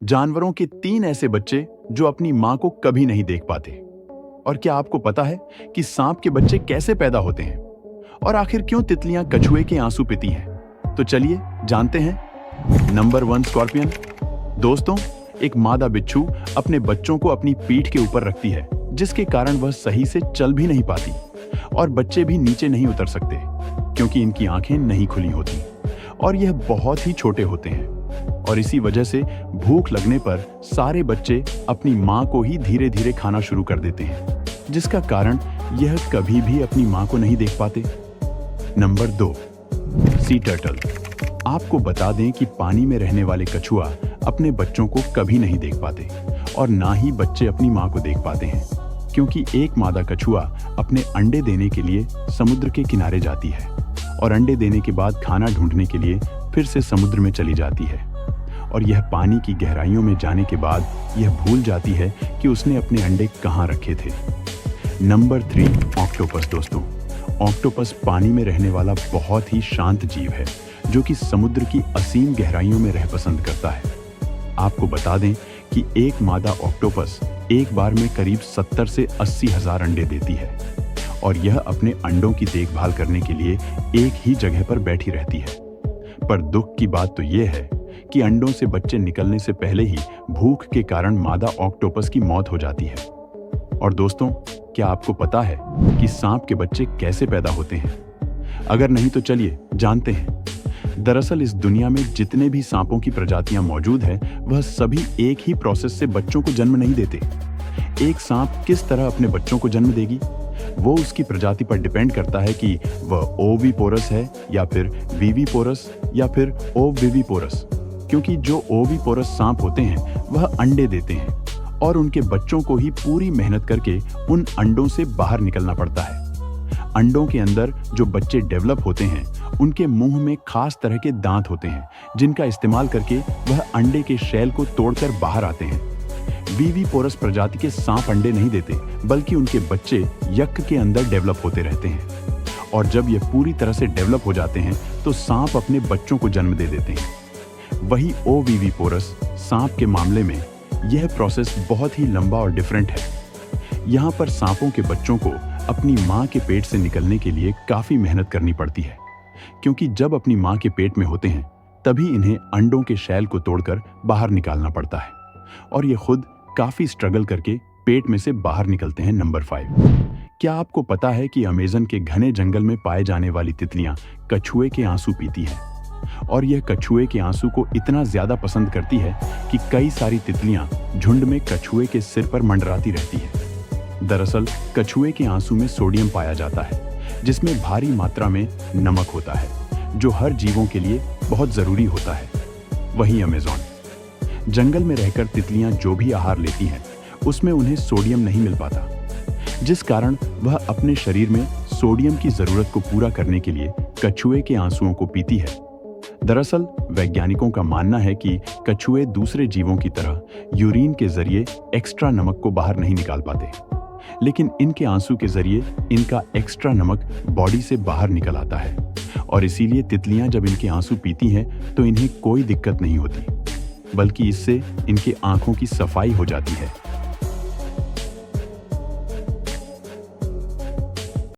जानवरों के 3 ऐसे बच्चे जो अपनी मां को कभी नहीं देख पाते। और क्या आपको पता है कि सांप के बच्चे कैसे पैदा होते हैं और आखिर क्यों तितलियां कछुए के आंसू पीती हैं? तो चलिए जानते हैं। Number 1, scorpion. दोस्तों, एक मादा बिच्छू अपने बच्चों को अपनी पीठ के ऊपर रखती है, जिसके कारण वह सही से चल भी नहीं पाती और बच्चे भी नीचे नहीं उतर सकते क्योंकि इनकी आंखें नहीं खुली होती और यह बहुत ही छोटे होते हैं। और इसी वजह से भूख लगने पर सारे बच्चे अपनी मां को ही धीरे धीरे खाना शुरू कर देते हैं, जिसका कारण यह कभी भी अपनी मां को नहीं देख पाते। Number 2, sea turtle. आपको बता दें कि पानी में रहने वाले कछुआ अपने बच्चों को कभी नहीं देख पाते और ना ही बच्चे अपनी मां को देख पाते हैं, क्योंकि एक मादा कछुआ अपने अंडे देने के लिए समुद्र के किनारे जाती है और अंडे देने के बाद खाना ढूंढने के लिए फिर से समुद्र में चली जाती है और यह पानी की गहराइयों में जाने के बाद यह भूल जाती है कि उसने अपने अंडे कहाँ रखे थे। Number 3, octopus. दोस्तों, ऑक्टोपस पानी में रहने वाला बहुत ही शांत जीव है जो कि समुद्र की असीम गहराइयों में रह पसंद करता है। आपको बता दें कि एक मादा ऑक्टोपस एक बार में करीब 70 से 80 हजार अंडे देती है और यह अपने अंडों की देखभाल करने के लिए एक ही जगह पर बैठी रहती है। पर दुख की बात तो यह है कि अंडों से बच्चे निकलने से पहले ही भूख के कारण मादा ऑक्टोपस की मौत हो जाती है। और दोस्तों, क्या आपको पता है कि सांप के बच्चे कैसे पैदा होते हैं? अगर नहीं तो चलिए जानते हैं। दरअसल इस दुनिया में जितने भी सांपों की प्रजातियां मौजूद हैं, वह सभी एक ही प्रोसेस से बच्चों को जन्म नहीं देते। एक सांप किस तरह अपने बच्चों को जन्म देगी, वो उसकी प्रजाति पर डिपेंड करता है कि वह ओविपोरस है या फिर विविपोरस या फिर ओविविपोरस, क्योंकि जो ओविपोरस सांप होते हैं वह अंडे देते हैं और उनके बच्चों को ही पूरी मेहनत करके उन अंडों से बाहर निकलना पड़ता है। अंडों के अंदर जो बच्चे डेवलप होते हैं, उनके मुंह में खास तरह के दांत होते हैं जिनका इस्तेमाल करके वह अंडे के शैल को तोड़कर बाहर आते हैं। विविपोरस प्रजाति के सांप अंडे नहीं देते, बल्कि उनके बच्चे यकृत के अंदर डेवलप होते रहते हैं और जब ये पूरी तरह से डेवलप हो जाते हैं तो सांप अपने बच्चों को जन्म दे देते हैं। वही ओविविपोरस सांप के मामले में यह प्रोसेस बहुत ही लंबा और डिफरेंट है। यहाँ पर सांपों के बच्चों को अपनी माँ के पेट से निकलने के लिए काफी मेहनत करनी पड़ती है, क्योंकि जब अपनी माँ के पेट में होते हैं तभी इन्हें अंडों के शैल को तोड़कर बाहर निकालना पड़ता है और ये खुद काफी स्ट्रगल करके पेट में से बाहर निकलते हैं। नंबर 5, क्या आपको पता है कि अमेज़न के घने जंगल में पाए जाने वाली तितलियां कछुए के आंसू पीती हैं और यह कछुए के आंसू को इतना ज्यादा पसंद करती है कि कई सारी तितलियां झुंड में कछुए के सिर पर मंडराती रहती है। दरअसल कछुए के आंसू में सोडियम पाया जाता है, जिसमें भारी मात्रा में नमक होता है, जो हर जीवों के लिए बहुत जरूरी होता है। वहीं अमेज़न जंगल में रहकर तितलियां जो भी आहार लेती हैं, उसमें उन्हें सोडियम नहीं मिल पाता, जिस कारण वह अपने शरीर में सोडियम की जरूरत को पूरा करने के लिए कछुए के आंसुओं को पीती है। दरअसल वैज्ञानिकों का मानना है कि कछुए दूसरे जीवों की तरह यूरिन के जरिए एक्स्ट्रा नमक को बाहर नहीं निकाल पाते, लेकिन इनके आंसू के जरिए इनका एक्स्ट्रा नमक बॉडी से बाहर निकल आता है और इसीलिए तितलियां जब इनके आंसू पीती हैं तो इन्हें कोई दिक्कत नहीं होती, बल्कि इससे इनके आंखों की सफाई हो जाती है